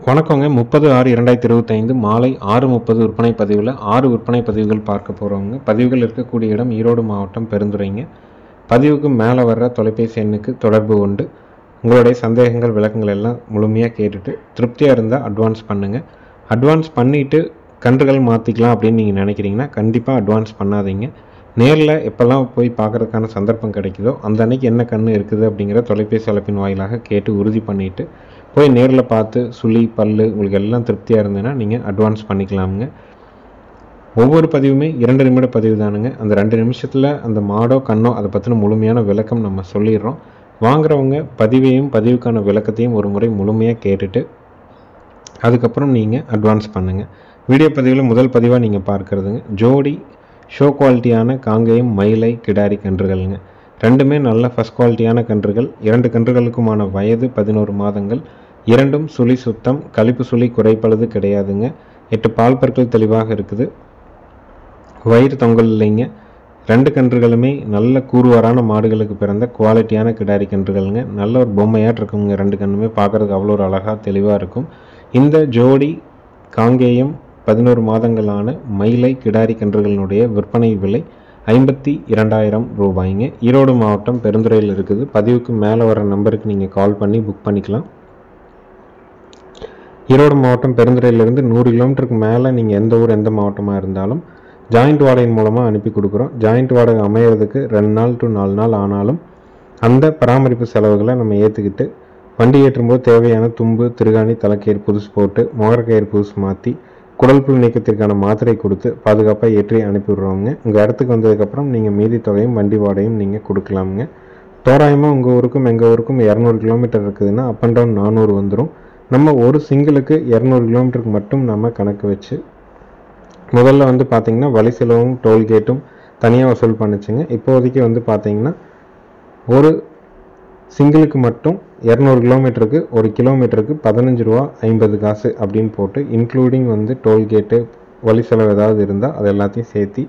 வணக்கங்க. 30/6/2025 மாலை 6:30 விற்பனை பதிவில் 6 விற்பனை பதிவுகள் பார்க்க போகிறோங்க. பதிவுகள் இருக்கக்கூடிய இடம் ஈரோடு மாவட்டம் பெருந்துறைங்க. பதிவுக்கு மேலே வர்ற தொலைபேசி எண்ணுக்கு தொடர்பு கொண்டு உங்களுடைய சந்தேகங்கள் விளக்கங்கள் எல்லாம் முழுமையாக கேட்டுட்டு திருப்தியாக இருந்தால் அட்வான்ஸ் பண்ணுங்கள். அட்வான்ஸ் பண்ணிவிட்டு கன்றுகள் மாற்றிக்கலாம் அப்படின்னு நீங்கள் நினைக்கிறீங்கன்னா கண்டிப்பாக அட்வான்ஸ் பண்ணாதீங்க. நேரில் எப்போல்லாம் போய் பார்க்குறதுக்கான சந்தர்ப்பம் கிடைக்குதோ அந்த அன்னைக்கு என்ன கன்று இருக்குது அப்படிங்கிற தொலைபேசி அழைப்பின் வாயிலாக கேட்டு உறுதி பண்ணிவிட்டு போய் நேரில் பார்த்து சுழி பல்லு உங்களுக்கு எல்லாம் திருப்தியாக இருந்ததுன்னா நீங்கள் அட்வான்ஸ் பண்ணிக்கலாமுங்க. ஒவ்வொரு பதிவுமே 2 நிமிட பதிவு தானுங்க. அந்த 2 நிமிஷத்தில் அந்த மாடோ கண்ணோ அதை பற்றின முழுமையான விளக்கம் நம்ம சொல்லிடுறோம். வாங்குறவங்க பதிவையும் பதிவுக்கான விளக்கத்தையும் ஒரு முறை முழுமையாக கேட்டுட்டு அதுக்கப்புறம் நீங்கள் அட்வான்ஸ் பண்ணுங்கள். வீடியோ பதிவில் முதல் பதிவாக நீங்கள் பார்க்குறதுங்க ஜோடி ஷோ குவாலிட்டியான காங்கேயம் மயிலை கிடாரி கன்றுகள்ங்க. ரெண்டுமே நல்ல ஃபஸ்ட் குவாலிட்டியான கன்றுகள். 2 கன்றுகளுக்குமான வயது 11 மாதங்கள். இரண்டும் சுழி சுத்தம், கழிப்பு சுழி குறைப்பழுது கிடையாதுங்க. 8 பால் பற்கள் தெளிவாக இருக்குது. வயிறு தொங்கல் இல்லைங்க. 2 கன்றுகளுமே நல்ல கூறுவாரான மாடுகளுக்கு பிறந்த குவாலிட்டியான கிடாரி கன்றுகள்ங்க. நல்ல ஒரு பொம்மையாட்டு இருக்குங்க. 2 கன்றுமே பார்க்குறதுக்கு அவ்வளோ ஒரு அழகாக தெளிவாக இருக்கும். இந்த ஜோடி காங்கேயம் 11 மாதங்களான மயிலை கிடாரி கன்றுகளினுடைய விற்பனை விலை 52,000 ரூபாய்ங்க. ஈரோடு மாவட்டம் பெருந்துறையில் இருக்குது. பதிவுக்கு மேலே வர நம்பருக்கு நீங்கள் கால் பண்ணி புக் பண்ணிக்கலாம். ஈரோடு மாவட்டம் பெருந்துறையிலிருந்து 100 கிலோமீட்டருக்கு மேலே நீங்கள் எந்த ஊர் எந்த மாவட்டமாக இருந்தாலும் ஜாயிண்ட் வாடகையின் மூலமாக அனுப்பி கொடுக்குறோம். ஜாயிண்ட் வாடகை அமையிறதுக்கு 2 நாள் to 4 நாள் ஆனாலும் அந்த பராமரிப்பு செலவுகளை நம்ம ஏற்றுக்கிட்டு வண்டி ஏற்றும்போது தேவையான தும்பு, திருகாணி, தலைக்கயிறு புதுசு போட்டு முகரக்கயிறு புதுசு மாற்றி குடல் புல் நீக்கத்திற்கான மாத்திரை கொடுத்து பாதுகாப்பாக ஏற்றி அனுப்பிவிடுறோங்க. உங்கள் இடத்துக்கு வந்ததுக்கப்புறம் நீங்கள் மீதி தொகையும் வண்டி வாடகையும் நீங்கள் கொடுக்கலாமுங்க. தோராயமாக உங்கள் ஊருக்கும் எங்கள் ஊருக்கும் 200 கிலோமீட்டர் இருக்குதுன்னா அப் அண்ட் டவுன் 400 வந்துடும். நம்ம ஒரு சிங்கிளுக்கு 200 கிலோமீட்டருக்கு மட்டும் நம்ம கணக்கு வச்சு முதல்ல பார்த்திங்கன்னா வழி செலவும் டோல்கேட்டும் தனியாக வசூல் பண்ணிச்சுங்க. இப்போதைக்கு பார்த்திங்கன்னா ஒரு சிங்கிளுக்கு மட்டும் 200 கிலோமீட்டருக்கு ஒரு கிலோமீட்டருக்கு 15 ரூபா 50 காசு அப்படின்னு போட்டு இன்க்ளூடிங் டோல்கேட்டு வழி செலவு ஏதாவது இருந்தால் அது எல்லாத்தையும் சேர்த்து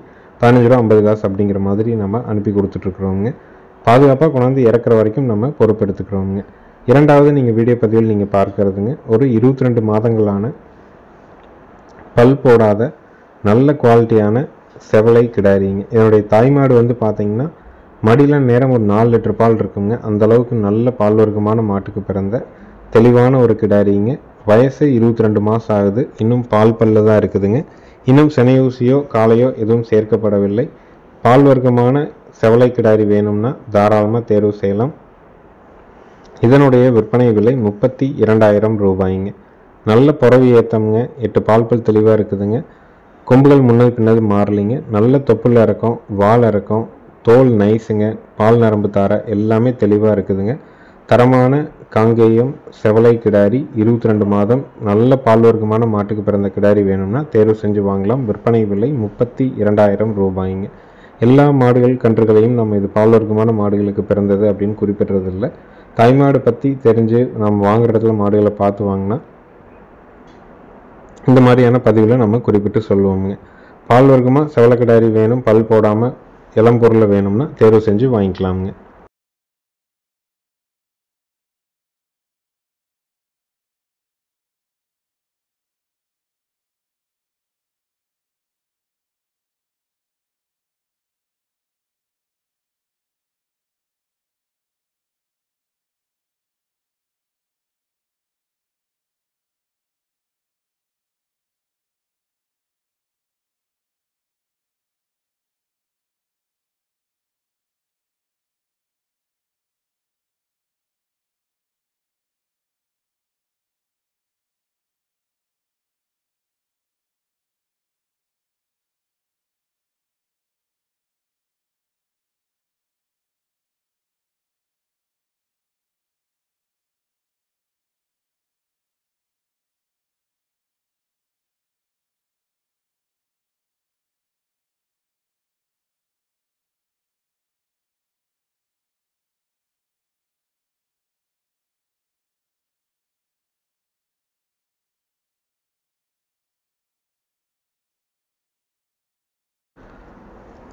15 ரூபா 50 காசு அப்படிங்கிற மாதிரி நம்ம அனுப்பி கொடுத்துட்ருக்குறோங்க. பாதுகாப்பாக கொண்டாந்து இறக்குற வரைக்கும் நம்ம பொறுப்பெடுத்துக்கிறோங்க. இரண்டாவது நீங்கள் வீடியோ பதிவில் நீங்கள் பார்க்கறதுங்க ஒரு 22 மாதங்களான பல் போடாத நல்ல குவாலிட்டியான செவலை கிடாரிங்க. இதனுடைய தாய்மாடு பார்த்தீங்கன்னா மடியில் நேரம் ஒரு 4 லிட்டர் பால் இருக்குங்க. அந்தளவுக்கு நல்ல பால் வர்க்கமான மாட்டுக்கு பிறந்த தெளிவான ஒரு கிடாரிங்க. வயசு 22 மாதம் ஆகுது. இன்னும் பால் பல்ல தான் இருக்குதுங்க. இன்னும் சினையூசியோ காலையோ எதுவும் சேர்க்கப்படவில்லை. பால் வர்க்கமான செவலை கிடாரி வேணும்னா தாராளமாக தேர்வு செய்யலாம். இதனுடைய விற்பனை விலை 32,000 ரூபாய்ங்க. நல்ல புறவி ஏற்றம்ங்க. 8 பால் பல் தெளிவாக இருக்குதுங்க. கொம்புகள் முன்னது பின்னது மாறலிங்க. நல்ல தொப்புள் இறக்கம், வால் இறக்கம், தோல் நைஸுங்க, பால் நரம்பு தார எல்லாமே தெளிவாக இருக்குதுங்க. தரமான காங்கேயம் செவலை கிடாரி 22 மாதம் நல்ல பால் வர்க்கமான மாட்டுக்கு பிறந்த கிடாரி வேணும்னா தேர்வு செஞ்சு வாங்கலாம். விற்பனை விலை 32,000 ரூபாய்ங்க. எல்லா மாடுகள் கன்றுகளையும் நம்ம இது பால் வர்க்கமான மாடுகளுக்கு பிறந்தது அப்படின்னு குறிப்பிட்றதில்லை. தாய்மாடு பற்றி தெரிஞ்சு நம்ம வாங்குற இடத்துல மாடுகளை பார்த்து வாங்கினா இந்த மாதிரியான பதிவில் நம்ம குறிப்பிட்டு சொல்லுவோங்க. பால் வர்க்கமாக செவலை கிடாரி வேணும், பல் போடாமல் இளம் பொருளை வேணும்னா தேர்வு செஞ்சு வாங்கிக்கலாமுங்க.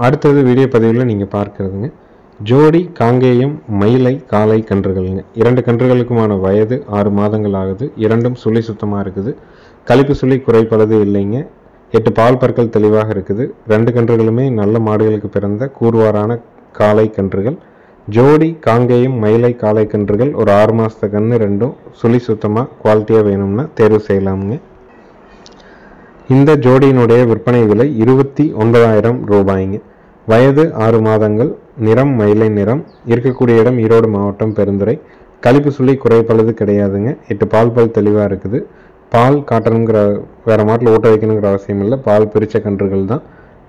அடுத்தது வீடியோ பதிவில் நீங்கள் பார்க்குறதுங்க ஜோடி காங்கேயம் மயிலை காளை கன்றுகள்ங்க. 2 கன்றுகளுக்குமான வயது 6 மாதங்கள் ஆகுது. இரண்டும் சுழி சுத்தமாக இருக்குது. கழிப்பு சுழி குறைப்பளது இல்லைங்க. 8 பால் பற்கள் தெளிவாக இருக்குது. 2 கன்றுகளுமே நல்ல மாடுகளுக்கு பிறந்த கூர்வாரான காளை கன்றுகள். ஜோடி காங்கேயம் மயிலை காளை கன்றுகள் ஒரு 6 மாதத்து கன்று, ரெண்டும் சுழி சுத்தமாக குவாலிட்டியாக வேணும்னா தேர்வு செய்யலாமுங்க. இந்த ஜோடியினுடைய விற்பனை விலை 29,000 ரூபாய்ங்க. வயது 6 மாதங்கள், நிறம் மயிலை நிறம், இருக்கக்கூடிய இடம் ஈரோடு மாவட்டம் பெருந்துறை. கழிப்பு சுழி குறைப்பளது கிடையாதுங்க. 8 பால் பல் தெளிவாக இருக்குது. பால் காட்டணுங்கிற வேறு மாட்டில் ஊட்ட வைக்கணுங்கிற அவசியம் இல்லை. பால் பிரித்த கன்றுகள் தான்.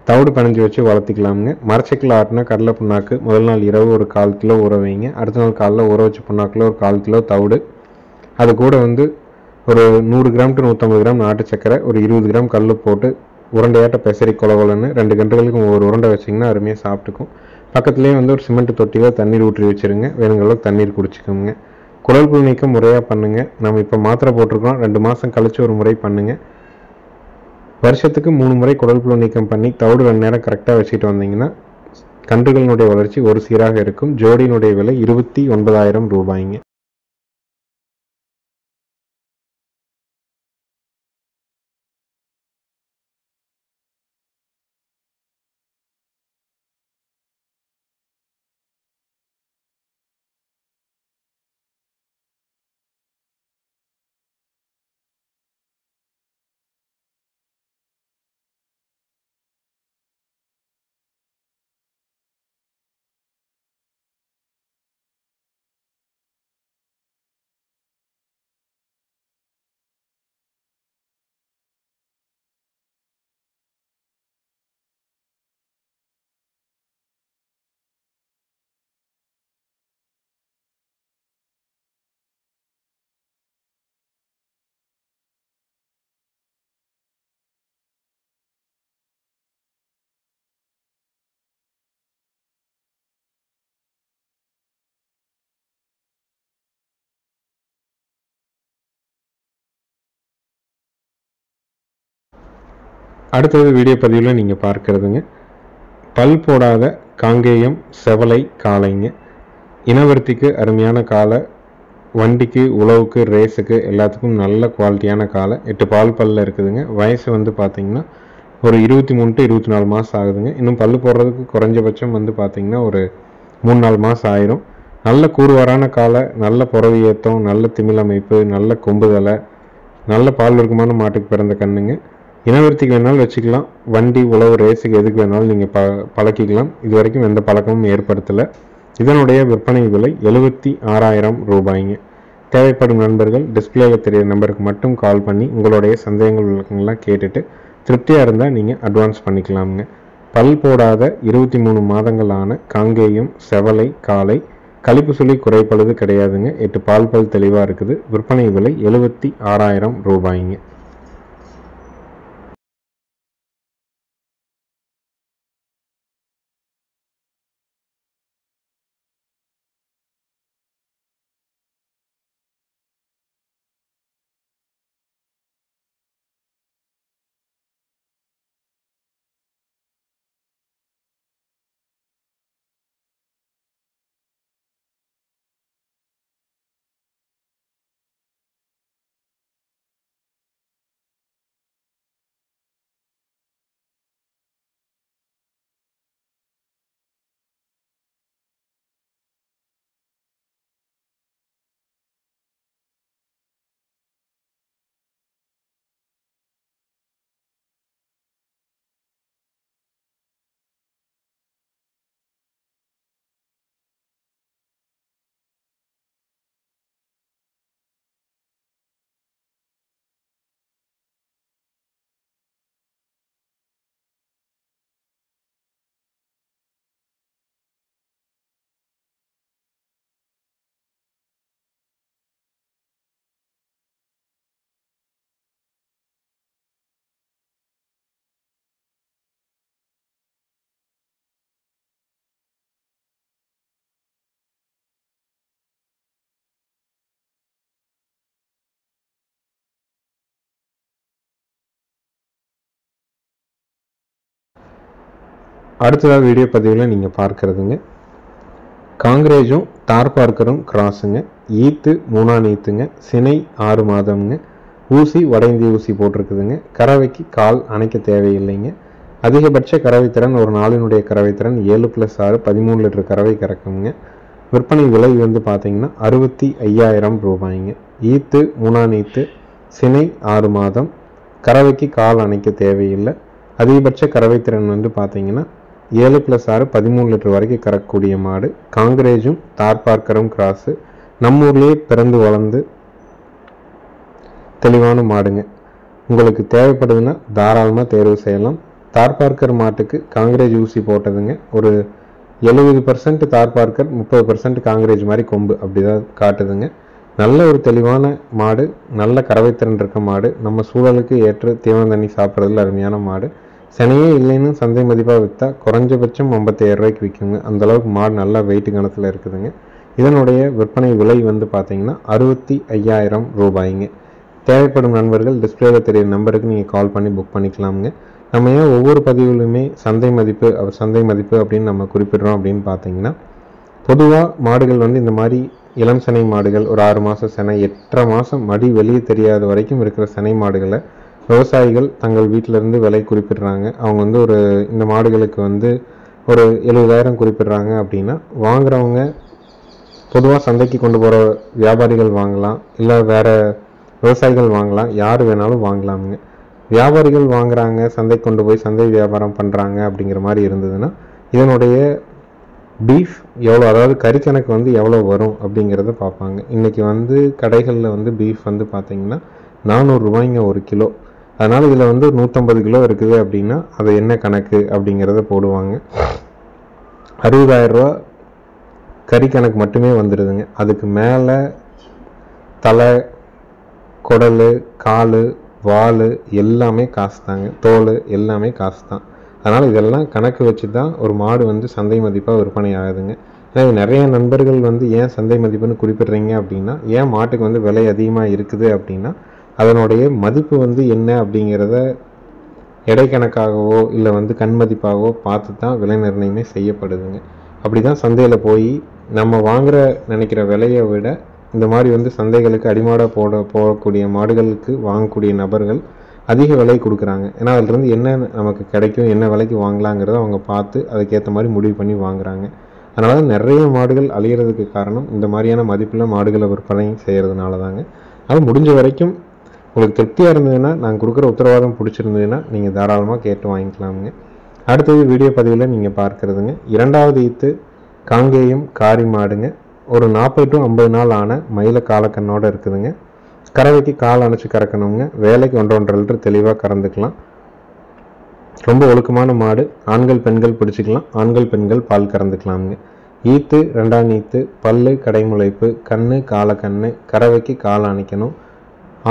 தவிடு பனைஞ்சு வச்சு வளர்த்திக்கலாமுங்க. மரச்சக்கில் ஆட்டினா கடலை புண்ணாக்கு முதல் நாள் இரவு ஒரு 1/4 கிலோ ஊற வைங்க. அடுத்த நாள் காலைல ஊற வச்ச புண்ணாக்கில் ஒரு 1/4 கிலோ தவிடு, அது கூட ஒரு 100 கிராம் டு 150 கிராம் நாட்டு சக்கரை, ஒரு 20 கிராம் கல் போட்டு உருண்டையாட்ட பெசரி கொலகொலன்னு 2 கன்றுகளுக்கும் ஒரு உருண்டை வச்சிங்கன்னா அருமையாக சாப்பிட்டுக்கும். பக்கத்துலேயே ஒரு சிமெண்ட் தொட்டியில் தண்ணீர் ஊற்றி வச்சுருங்க. வேணுங்கிற அளவுக்கு தண்ணீர் குடிச்சிக்கோங்க. குடல் புழு நீக்கம் முறையாக பண்ணுங்கள். நம்ம இப்போ மாத்திரை போட்டிருக்கோம், 2 மாதம் கழித்து ஒரு முறை பண்ணுங்கள். வருஷத்துக்கு 3 முறை குடல் புழு நீக்கம் பண்ணி தவிடு 2 நேரம் கரெக்டாக வச்சுட்டு வந்தீங்கன்னா கன்றுகளினுடைய வளர்ச்சி ஒரு சீராக இருக்கும். ஜோடியினுடைய விலை 29,000 ரூபாய்ங்க. அடுத்தது வீடியோ பதிவில் நீங்கள் பார்க்கறதுங்க பல் போடாத காங்கேயம் செவலை காளைங்க. இனவர்த்திக்கு அருமையான காளை, வண்டிக்கு உழவுக்கு ரேஸுக்கு எல்லாத்துக்கும் நல்ல குவாலிட்டியான காளை. 8 பால் பல்லில் இருக்குதுங்க. வயசு பார்த்தீங்கன்னா ஒரு 23 to 24 மாதம் ஆகுதுங்க. இன்னும் பல் போடுறதுக்கு குறைஞ்சபட்சம் பார்த்தீங்கன்னா ஒரு 3-4 மாதம் ஆயிரும். நல்ல கூறுவாரான காளை, நல்ல புறவி ஏத்தம், நல்ல திமிழ் அமைப்பு, நல்ல கொம்புதலை, நல்ல பால் வர்க்கமான மாட்டுக்கு பிறந்த கண்ணுங்க. இனவர்த்திக்கு வேணாலும் வச்சுக்கலாம். வண்டி உழவு ரேஸுக்கு எதுக்கு வேணாலும் நீங்கள் பழக்கிக்கலாம். இது வரைக்கும் எந்த பழக்கமும் ஏற்படுத்தலை. இதனுடைய விற்பனை விலை 76,000 ரூபாய்ங்க. தேவைப்படும் நண்பர்கள் டிஸ்பிளேல தெரியிற நம்பருக்கு மட்டும் கால் பண்ணி உங்களுடைய சந்தேகங்கள் விளக்கங்கள்லாம் கேட்டுட்டு திருப்தியாக இருந்தால் நீங்கள் அட்வான்ஸ் பண்ணிக்கலாமுங்க. பல் போடாத 23 மாதங்களான காங்கேயம் செவலை காளை, கழிப்பு சுழி குறைப்பளது கிடையாதுங்க. 8 பால் பல் தெளிவாக இருக்குது. விற்பனை விலை 76,000 ரூபாய்ங்க. அடுத்ததாக வீடியோ பதிவில் நீங்கள் பார்க்குறதுங்க காங்கிரேஜும் தார்பார்க்கரும் கிராஸுங்க. ஈத்து 3ஆம் ஈத்துங்க. சினை 6 மாதம்ங்க. ஊசி வடைந்தி ஊசி போட்டிருக்குதுங்க. கறவைக்கு கால் அணைக்க தேவையில்லைங்க. அதிகபட்ச கறவைத்திறன் ஒரு நாளினுடைய கறவைத்திறன் 7+6 13 லிட்டர் கறவை கறக்குங்க. விற்பனை விலை வந்து பார்த்தீங்கன்னா 65,000 ரூபாய்ங்க. ஈத்து 3ஆம் ஈத்து, சினை 6 மாதம், கறவைக்கு கால் அணைக்க தேவையில்லை. அதிகபட்ச கறவைத்திறன் வந்து பார்த்தீங்கன்னா 7+6 13 லிட்டர் வரைக்கும் கறக்கக்கூடிய மாடு. காங்கிரேஜும் தார்பார்க்கரும் கிராஸு. நம்ம ஊர்லேயே பிறந்து வளர்ந்து தெளிவான மாடுங்க. உங்களுக்கு தேவைப்படுதுன்னா தாராளமாக தேர்வு செய்யலாம். தார்பார்க்கர் மாட்டுக்கு காங்கிரேஜ் ஊசி போட்டதுங்க. ஒரு 70% தார்பார்க்கர், 30% காங்கிரேஜ் மாதிரி கொம்பு அப்படிதான் காட்டுதுங்க. நல்ல ஒரு தெளிவான மாடு, நல்ல கறவைத்திறன் இருக்க மாடு, நம்ம சூழலுக்கு ஏற்ற தீவன தண்ணி சாப்பிட்றதுல அருமையான மாடு. சனையே இல்லைன்னு சந்தை மதிப்பாக விற்றா குறைஞ்சபட்சம் 57,000 ரூபாய்க்கு விற்குங்க. அந்தளவுக்கு மாடு நல்லா வெயிட் கணத்தில் இருக்குதுங்க. இதனுடைய விற்பனை விலை வந்து பார்த்தீங்கன்னா 65,000 ரூபாய்ங்க. தேவைப்படும் நண்பர்கள் டிஸ்பிளேல தெரியும் நம்பருக்கு நீங்கள் கால் பண்ணி புக் பண்ணிக்கலாமுங்க. நம்ம ஏன் ஒவ்வொரு பதிவுலையுமே சந்தை மதிப்பு அப்படின்னு நம்ம குறிப்பிடுறோம் அப்படின்னு பார்த்தீங்கன்னா, பொதுவாக மாடுகள் வந்து இந்த மாதிரி இளம் சினை மாடுகள், ஒரு 6 மாதம் சினை, 8.5 மாதம் மடி வெளியே தெரியாத வரைக்கும் இருக்கிற சினை மாடுகளை விவசாயிகள் தங்கள் வீட்டிலேருந்து விலை குறிப்பிடுறாங்க. அவங்க வந்து இந்த மாடுகளுக்கு வந்து ஒரு 70,000 குறிப்பிடுறாங்க அப்படின்னா, வாங்குறவங்க பொதுவாக சந்தைக்கு கொண்டு போகிற வியாபாரிகள் வாங்கலாம், இல்லை வேறு விவசாயிகள் வாங்கலாம், யார் வேணாலும் வாங்கலாமுங்க. வியாபாரிகள் வாங்குறாங்க, சந்தை கொண்டு போய் சந்தை வியாபாரம் பண்ணுறாங்க அப்படிங்கிற மாதிரி இருந்ததுன்னா, இதனுடைய பீஃப் எவ்வளோ, அதாவது கறிக்கணக்கு வந்து எவ்வளோ வரும் அப்படிங்கிறத பார்ப்பாங்க. இன்றைக்கி வந்து கடைகளில் வந்து பீஃப் வந்து பார்த்திங்கன்னா 400 ரூபாய்ங்க ஒரு கிலோ. அதனால் இதில் வந்து 150 கிலோ இருக்குது அப்படின்னா அது என்ன கணக்கு அப்படிங்கிறத போடுவாங்க. 60,000 ரூபா கறி கணக்கு மட்டுமே வந்துடுதுங்க. அதுக்கு மேலே தலை, குடல், கால், வால் எல்லாமே காசு தாங்க. தோல் எல்லாமே காசு தான். அதனால் இதெல்லாம் கணக்கு வச்சு தான் ஒரு மாடு வந்து சந்தை மதிப்பாக விற்பனை ஆகுதுங்க. ஏன்னா நிறைய நண்பர்கள் வந்து ஏன் சந்தை மதிப்புன்னு குறிப்பிட்றீங்க அப்படின்னா, ஏன் மாட்டுக்கு வந்து விலை அதிகமாக இருக்குது அப்படின்னா, அதனுடைய மதிப்பு வந்து என்ன அப்படிங்கிறத எடை கணக்காகவோ இல்லை வந்து கண் மதிப்பாகவோ பார்த்து தான் விலை நிர்ணயமே செய்யப்படுதுங்க. அப்படி தான் சந்தையில் போய் நம்ம வாங்குகிற நினைக்கிற விலையை விட இந்த மாதிரி வந்து சந்தைகளுக்கு அடிமாடாக போகக்கூடிய மாடுகளுக்கு வாங்கக்கூடிய நபர்கள் அதிக விலை கொடுக்குறாங்க. ஏன்னா அதிலிருந்து என்ன நமக்கு கிடைக்கும், என்ன விலைக்கு வாங்கலாங்கிறத அவங்க பார்த்து அதுக்கேற்ற மாதிரி முடிவு பண்ணி வாங்குறாங்க. அதனால நிறைய மாடுகள் அழிகிறதுக்கு காரணம் இந்த மாதிரியான மதிப்பில் மாடுகளை விற்பனை செய்கிறதுனால தாங்க. அது முடிஞ்ச வரைக்கும் உங்களுக்கு திருப்தியாக இருந்ததுன்னா, நாங்கள் கொடுக்குற உத்தரவாதம் பிடிச்சிருந்ததுன்னா நீங்கள் தாராளமாக கேட்டு வாங்கிக்கலாமுங்க. அடுத்தது வீடியோ பதிவில் நீங்கள் பார்க்குறதுங்க 2வது ஈத்து காங்கேயம் காரி மாடுங்க. ஒரு 40 to 50 நாள் ஆன மயில காலக்கண்ணோடு இருக்குதுங்க. கறவைக்கு கால் அணைச்சி கறக்கணுங்க. வேலைக்கு 1.5 லிட்டர் தெளிவாக கறந்துக்கலாம். ரொம்ப ஒழுக்கமான மாடு. ஆண்கள் பெண்கள் பிடிச்சிக்கலாம். ஆண்கள் பெண்கள் பால் கறந்துக்கலாமுங்க. ஈத்து 2ஆம் ஈத்து, பல்லு கடைமுளைப்பு, கண்ணு காலக்கண்ணு, கறவைக்கு கால் அணைக்கணும்.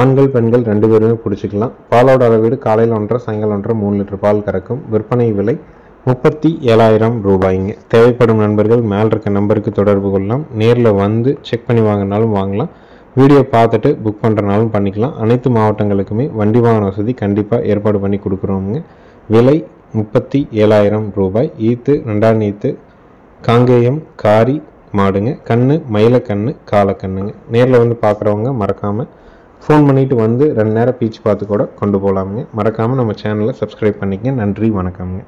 ஆண்கள் பெண்கள் 2 பேருமே பிடிச்சிக்கலாம். பாலோட அளவீடு காலையில் 1.5 சாயங்காலம் 1.5 3 லிட்டர் பால் கறக்கும். விற்பனை விலை 37,000 ரூபாய்ங்க. தேவைப்படும் நண்பர்கள் மேல் இருக்க நம்பருக்கு தொடர்பு கொள்ளலாம். நேரில் வந்து செக் பண்ணி வாங்கினாலும் வாங்கலாம். வீடியோ பார்த்துட்டு புக் பண்ணுறனாலும் பண்ணிக்கலாம். அனைத்து மாவட்டங்களுக்குமே வண்டி வாகன வசதி கண்டிப்பாக ஏற்பாடு பண்ணி கொடுக்குறோமுங்க. விலை 37,000 ரூபாய். ஈத்து 2ஆம் ஈத்து காங்கேயம் காரி மாடுங்க. கண்ணு மயில கண்ணு காலக்கண்ணுங்க. நேரில் வந்து பார்க்குறவங்க மறக்காமல் ஃபோன் பண்ணிவிட்டு வந்து 2 நேரம் பீச்சு பார்த்து கூட கொண்டு போகலாமுங்க. மறக்காமல் நம்ம சேனலை சப்ஸ்கிரைப் பண்ணிக்கங்க. நன்றி, வணக்கம்ங்க.